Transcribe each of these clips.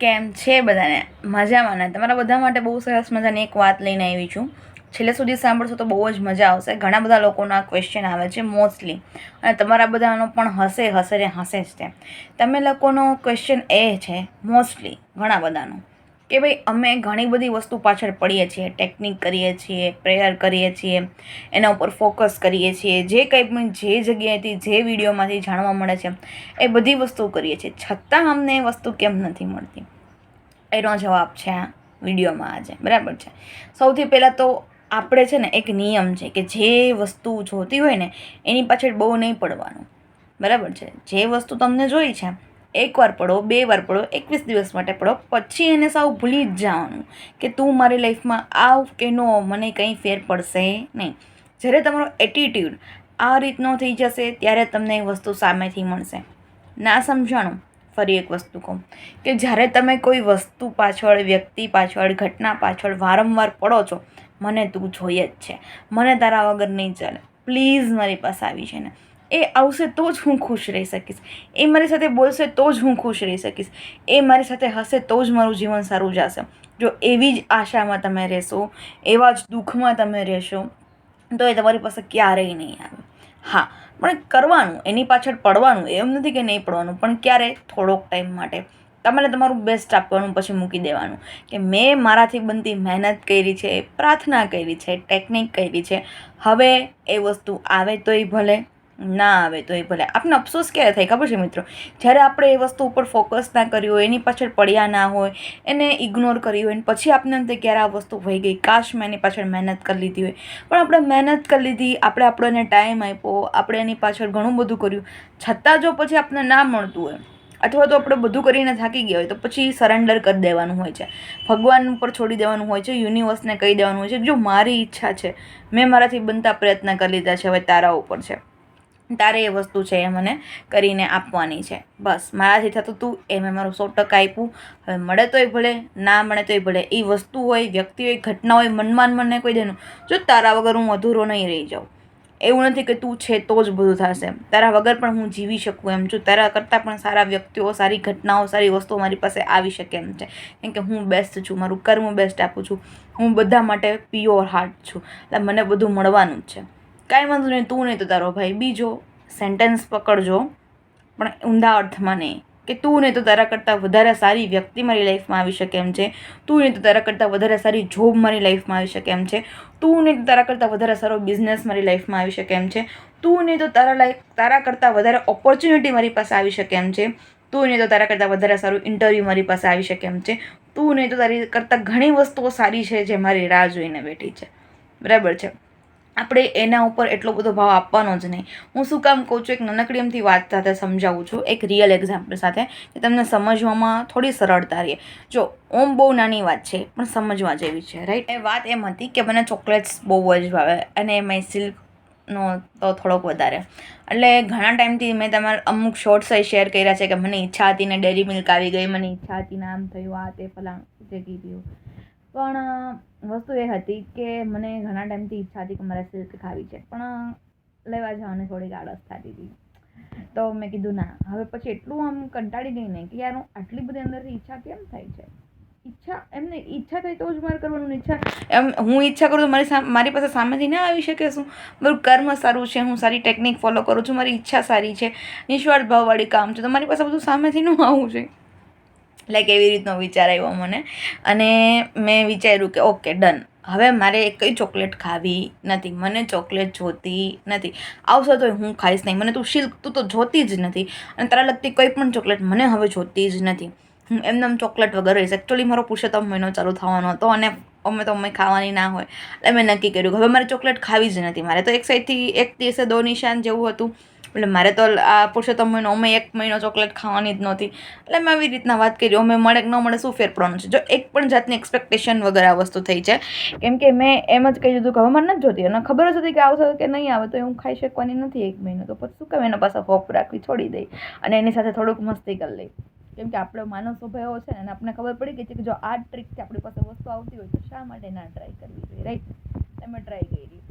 કેમ છે બધાને? મજામાં ને? તમારા બધા માટે બહુ સરસ મજાની એક વાત લઈને આવી છું. છેલ્લે સુધી સાંભળશો તો બહુ જ મજા આવશે. ઘણા બધા લોકોના ક્વેશ્ચન આવે છે મોસ્ટલી, અને તમારા બધાનો પણ હશે જ તે. તમે લોકોનો ક્વેશ્ચન એ છે મોસ્ટલી ઘણા બધાનો કે ભાઈ અમે ઘણી બધી વસ્તુ પાછળ પડીએ છીએ, ટેકનિક કરીએ છીએ, પ્રેયર કરીએ છીએ, એના ઉપર ફોકસ કરીએ છીએ, જે કંઈ પણ જે જગ્યાએથી જે વિડીયોમાંથી જાણવા મળે છે એ બધી વસ્તુ કરીએ છીએ, છતાં અમને એ વસ્તુ કેમ નથી મળતી? એનો જવાબ છે આ વિડીયોમાં આજે. બરાબર છે? સૌથી પહેલાં તો આપણે છે ને એક નિયમ છે કે જે વસ્તુ જોતી હોય ને એની પાછળ બહુ નહીં પડવાનું. બરાબર છે? જે વસ્તુ તમને જોઈ છે એકવાર પડો, 2 વાર પડો, 21 દિવસ માટે પડો, પછી એને સાવ ભૂલી જ જવાનું કે તું મારી લાઈફમાં આવ કે નો, મને કંઈ ફેર પડશે નહીં. જ્યારે તમારો એટીટ્યૂડ આ રીતનો થઈ જશે ત્યારે તમને એ વસ્તુ સામેથી મળશે. ના સમજાણું? ફરી એક વસ્તુ કહું કે જ્યારે તમે કોઈ વસ્તુ પાછળ, વ્યક્તિ પાછળ, ઘટના પાછળ વારંવાર પડો છો, મને તું જોઈએ જ છે, મને તારા વગર નહીં ચાલે, પ્લીઝ મારી પાસે આવી છે ને, એ આવશે તો જ હું ખુશ રહી શકીશ, એ મારી સાથે બોલશે તો જ હું ખુશ રહી શકીશ, એ મારી સાથે હશે તો જ મારું જીવન સારું જશે. જો એવી જ આશામાં તમે રહેશો, એવા જ દુઃખમાં તમે રહેશો, તો એ તમારી પાસે ક્યારેય નહીં આવે. હા, પણ કરવાનું, એની પાછળ પડવાનું, એમ નથી કે નહીં પડવાનું, પણ ક્યારે? થોડોક ટાઈમ માટે. તમારે તમારું બેસ્ટ આપવાનું, પછી મૂકી દેવાનું કે મેં મારાથી બનતી મહેનત કરી છે, પ્રાર્થના કરી છે, ટેકનિક કરી છે, હવે એ વસ્તુ આવે તોય ભલે, ના આવે તોય ભલે. આપને અફસોસ ક્યારે થાય ખબર છે મિત્રો? જ્યારે આપણે એ વસ્તુ ઉપર ફોકસ ના કર્યું હોય, એની પાછળ પડ્યા ના હોય, એને ઇગ્નોર કરી હોય, પછી આપને અંતે ક્યારે આ વસ્તુ વહી ગઈ, કાશ મેં એની પાછળ મહેનત કરી લીધી હોય. પણ આપણે મહેનત કરી લીધી, આપણે એને ટાઈમ આપ્યો, આપણે એની પાછળ ઘણું બધું કર્યું, છતાં જો પછી આપણને ના મળતું હોય, અથવા તો આપણે બધું કરીને થાકી ગયા હોય, તો પછી સરેન્ડર કરી દેવાનું હોય છે, ભગવાન ઉપર છોડી દેવાનું હોય છે, યુનિવર્સને કહી દેવાનું હોય છે, જો મારી ઈચ્છા છે, મેં મારાથી બનતા પ્રયત્ન કરી લીધા છે, હવે તારા ઉપર છે, તારે એ વસ્તુ છે એ મને કરીને આપવાની છે. બસ મારાથી થતું હતું એ મેં મારું 100% આપ્યું. હવે મળે તોય ભલે, ના મળે તોય ભલે. એ વસ્તુ હોય, વ્યક્તિ હોય, ઘટના હોય, મનમાં મને કોઈ દેનું, જો તારા વગર હું અધૂરો નહીં રહી જાઉં. એવું નથી કે તું છે તો જ બધું થશે, તારા વગર પણ હું જીવી શકું એમ છું, તારા કરતાં પણ સારા વ્યક્તિઓ, સારી ઘટનાઓ, સારી વસ્તુઓ મારી પાસે આવી શકે એમ છે, કેમ કે હું બેસ્ટ છું, મારું કર્મ બેસ્ટ આપું છું, હું બધા માટે પ્યોર હાર્ટ છું, એટલે મને બધું મળવાનું જ છે. કાંઈ વાંધો નહીં, તું નહીં તો તારો ભાઈ બીજો. સેન્ટેન્સ પકડજો, પણ ઊંધા અર્થમાં નહીં કે તું નહીં તો તારા કરતાં વધારે સારી વ્યક્તિ મારી લાઈફમાં આવી શકે એમ છે, તું નહીં તો તારા કરતાં વધારે સારી જોબ મારી લાઈફમાં આવી શકે એમ છે, તું નહીં તો તારા કરતાં વધારે સારો બિઝનેસ મારી લાઈફમાં આવી શકે એમ છે, તું નહીં તો તારા કરતાં વધારે ઓપોર્ચ્યુનિટી મારી પાસે આવી શકે એમ છે, તું નહીં તો તારા કરતાં વધારે સારું ઇન્ટરવ્યૂ મારી પાસે આવી શકે એમ છે, તું નહીં તો તારી કરતાં ઘણી વસ્તુઓ સારી છે જે મારી રાહ જોઈને બેઠી છે. બરાબર છે? આપણે એના ઉપર એટલો બધો ભાવ આપવાનો જ નહીં. હું શું કામ કહું છું? એક નાનકડી એમથી વાત સાથે સમજાવું છું, એક રિયલ એક્ઝામ્પલ સાથે, કે તમને સમજવામાં થોડી સરળતા રહે. જો બહુ નાની વાત છે પણ સમજવા જેવી છે, રાઈટ? એ વાત એમ હતી કે મને ચોકલેટ્સ બહુ જ ભાવે, અને એમાંય સિલ્કનો તો થોડોક વધારે. એટલે ઘણા ટાઈમથી મેં તમારા અમુક શોર્ટ્સ શેર કર્યા છે કે મને ઈચ્છા હતી ને ડેરી મિલ્ક આવી ગઈ, મને ઈચ્છા હતી ને આમ થયું, આ તે ફલાણું તે કીધું. પણ વસ્તુ એ હતી કે મને ઘણા ટાઈમથી ઈચ્છા હતી કે મારે સિલ્ક ખાવી છે, પણ લેવા જવાની થોડીક આળસ થતી હતી. તો મેં કીધું ના. હવે પછી એટલું આમ કંટાળી ગઈ ને કે યાર આટલી બધી અંદરથી ઈચ્છા કેમ થાય છે? એમને ઈચ્છા થાય તો જ મારે કરવાનું. હું ઈચ્છા કરું તો મારી પાસે સામેથી ના આવી શકે? શું મારું કર્મ સારું છે, હું સારી ટેકનિક ફોલો કરું છું, મારી ઈચ્છા સારી છે, નિસ્વાર્થ ભાવવાળી કામ છે, તો મારી પાસે બધું સામેથી ન આવવું છે? લાઈક એવી રીતનો વિચાર આવ્યો મને, અને મેં વિચાર્યું કે ઓકે ડન, હવે મારે કંઈ ચોકલેટ ખાવી નથી, મને ચોકલેટ જોતી નથી, આવશે તો હું ખાઈશ નહીં, મને તું તો જોતી જ નથી, અને તારા લગતી કોઈ પણ ચોકલેટ મને હવે જોતી જ નથી. હું એમને ચોકલેટ વગર રહીશ. એકચ્યુઅલી મારો પુરુષોત્તમ મહિનો ચાલુ થવાનો હતો, અને અમે ખાવાની ના હોય, એટલે મેં નક્કી કર્યું કે હવે મારે ચોકલેટ ખાવી જ નથી. મારે તો એક સાઈડથી એક દિવસે દો નિશાન જેવું હતું, એટલે મારે તો આ પુરુષોત્તમ મહિનો અમે 1 મહિનો ચોકલેટ ખાવાની જ નહોતી. એટલે મેં આવી રીતના વાત કરી, અમે મળે કે ન મળે શું ફેર પડવાનું છે? જો એક પણ જાતની એક્સપેક્ટેશન વગર આ વસ્તુ થઈ છે, કેમ કે મેં એમ જ કહી દીધું કે હવે મને નથી જોતી, અને ખબર જ હતી કે આવશે કે નહીં આવે તો હું ખાઈ શકવાની નથી 1 મહિનો, તો પછી શું કામ એના પાસે હોપ રાખવી, છોડી દઈ અને એની સાથે થોડુંક મસ્તી કરી લઈ. કેમ કે આપણો માનવ સ્વભાવ એવો છે ને, અને આપણને ખબર પડી ગઈ છે કે જો આ ટ્રીકથી આપણી પાસે વસ્તુ આવતી હોય તો શા માટે ના ટ્રાય કરવી જોઈએ, રાઈટ? એમ ટ્રાય કરી.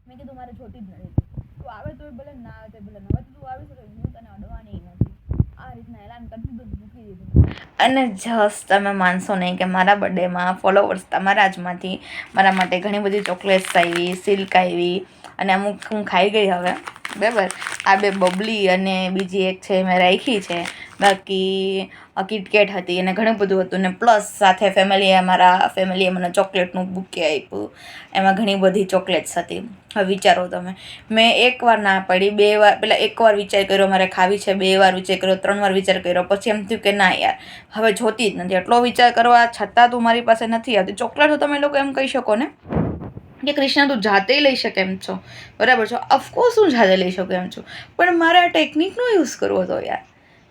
મેં કીધું મારે જોતી જ નથી, તું આવે તોય ભલે, ના આવે તોય ભલે, હવે તું આવી શકે, હું તને અડવાની નથી. આ રીતના એલાન કરી દીધું, મૂકી દીધું. અને જસ્ટ તમે માનશો નહીં કે મારા બર્થડેમાં ફોલોવર્સ તમારા જમાંથી મારા માટે ઘણી બધી ચોકલેટ્સ આવી, સિલ્ક આવી, અને અમુક હું ખાઈ ગઈ હવે, બરાબર. આ 2 બબલી અને બીજી એક છે મેં રાખી છે, બાકી કિટકેટ હતી અને ઘણું બધું હતું. ને પ્લસ સાથે મારા ફેમિલીએ મને ચોકલેટનું બુકે આપ્યું, એમાં ઘણી બધી ચોકલેટ્સ હતી. હવે વિચારો તમે, મેં 1 વાર ના પાડી, 2 વાર, પહેલાં 1 વાર વિચાર કર્યો મારે ખાવી છે, 2 વાર વિચાર કર્યો, 3 વાર વિચાર કર્યો, પછી એમ થયું કે ના યાર હવે જોતી જ નથી. એટલો વિચાર કરવા છતાં તું મારી પાસે નથી આવતી. ચોકલેટ તો તમે લોકો એમ કહી શકો ને કે કૃષ્ણા તું જાતે લઈ શકે એમ છો, બરાબર છો, ઓફકોર્સ હું જાતે લઈ શકું એમ છું, પણ મારે આ ટેકનિકનો યુઝ કરવો હતો યાર,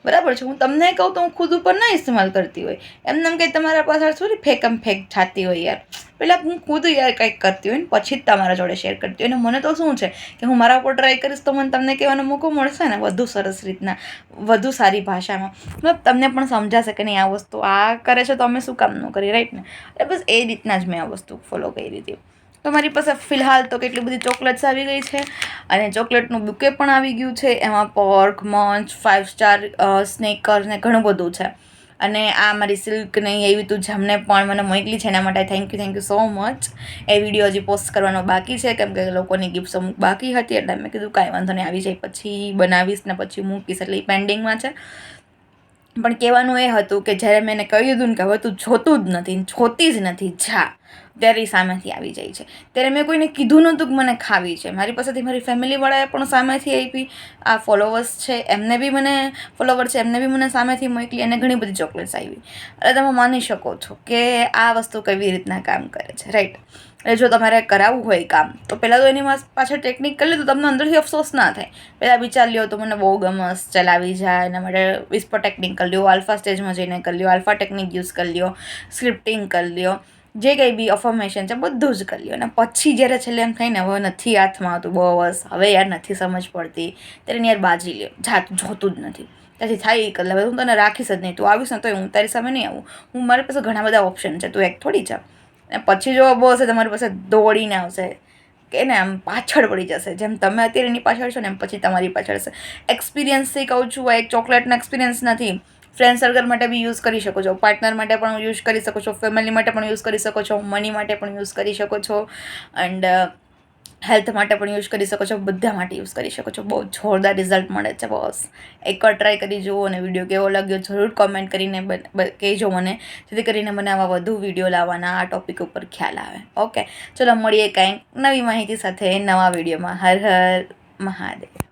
બરાબર છે. હું તમને કહું તો હું ખુદ ઉપર ના ઇસ્તેમાલ કરતી હોય, એમને કંઈ તમારા પાછળ થોડી ફેક થતી હોય યાર. પહેલાં હું ખુદ યાર કંઈક કરતી હોય ને પછી જ તમારા જોડે શેર કરતી હોય. અને મને તો શું છે કે હું મારા ઉપર ટ્રાય કરીશ તો મને તમને કહેવાનો મોકો મળશે ને વધુ સરસ રીતના, વધુ સારી ભાષામાં, મતલબ તમને પણ સમજાશે કે નહીં આ વસ્તુ આ કરે છે તો અમે શું કામ ન કરીએ, રાઈટ ને. એટલે બસ એ રીતના જ મેં આ વસ્તુ ફોલો કરી હતી. તો મારી પાસે ફિલહાલ તો કેટલી બધી ચોકલેટ્સ આવી ગઈ છે અને ચોકલેટનું બુકે પણ આવી ગયું છે. એમાં પોર્ક, મંચ, 5 સ્ટાર સ્નેકર્સ ને ઘણું બધું છે. અને આ મારી સિલ્ક નહીં એવી તું જેમને પણ મને મોકલી છે એના માટે thank you so much. A video હજી પોસ્ટ કરવાનો બાકી છે કેમ કે લોકોની ગિફ્ટ્સ અમુક બાકી હતી, એટલે મેં કીધું કાંઈ વાંધો નહીં, આવી જાય પછી બનાવીશ ને પછી મૂકીશ, એટલે એ પેન્ડિંગમાં છે. પણ કહેવાનું એ હતું કે જ્યારે મેં એને કહી દીધું ને કે હવે તું જોતું જ નથી, જોતી જ નથી, જા, ત્યારે એ સામેથી આવી જાય છે. ત્યારે મેં કોઈને કીધું નહોતું કે મને ખાવી છે, મારી પાસેથી મારી ફેમિલીવાળાએ પણ સામેથી આપી, આ ફોલોવર્સ છે એમને બી મને ફોલોવર છે એમને બી મને સામેથી મોકલી, અને ઘણી બધી ચોકલેટ્સ આવી. એટલે તમે માની શકો છો કે આ વસ્તુ કેવી રીતના કામ કરે છે, રાઈટ. એટલે જો તમારે કરાવવું હોય કામ તો પહેલાં તો એની પાછળ ટેકનિક કરી લે તો તમને અંદરથી અફસોસ ના થાય. પહેલાં વિચાર લ્યો તો મને બહુ ગમસ ચલાવી જાય, એના માટે વિસ્પર ટેકનિક કરી લ્યો, આલ્ફા સ્ટેજમાં જઈને કરી લ્યો, આલ્ફા ટેકનિક યુઝ કરી લ્યો, સ્ક્રિપ્ટિંગ કરી લ્યો, જે કંઈ બી અફર્મેશન છે બધું જ કરી લ્યો. અને પછી જ્યારે છેલ્લે એમ થઈને હવે નથી હાથમાં આવતું, બસ હવે યાર નથી સમજ પડતી, ત્યારે યાર બાજી લ્યો, જાતું જોતું જ નથી, ત્યાંથી થાય એ કરી લે. હું તને રાખીશ જ નહીં, તું આવીશ ને તો હું તારી સામે નહીં આવું, મારી પાસે ઘણા બધા ઓપ્શન છે, તું એક થોડી છે. અને પછી જો બહુ હશે તમારી પાસે દોડીને આવશે કે ને આમ પાછળ પડી જશે, જેમ તમે અત્યારે એની પાછળ છો ને એમ પછી તમારી પાછળ હશે. એક્સપિરિયન્સથી કહું છું, આ એક ચોકલેટનો એક્સપિરિયન્સ નથી, ફ્રેન્ડ સર્કલ માટે બી યુઝ કરી શકો છો, પાર્ટનર માટે પણ યુઝ કરી શકો છો, ફેમિલી માટે પણ યુઝ કરી શકો છો, મની માટે પણ યુઝ કરી શકો છો, એન્ડ હેલ્થ માટે પણ યુઝ કરી શકો છો, બધા માટે યુઝ કરી શકો છો. બહુ જોરદાર રિઝલ્ટ મળે છે બોસ. એકવાર ટ્રાય કરી જુઓ અને વિડીયો કેવો લાગ્યો જરૂર કોમેન્ટ કરીને કહેજો મને, જેથી કરીને મને આવા વધુ વિડીયો લાવવાના આ ટોપિક ઉપર ખ્યાલ આવે. ઓકે, ચલો મળીએ કાંઈક નવી માહિતી સાથે નવા વિડીયોમાં. હર હર મહાદેવ.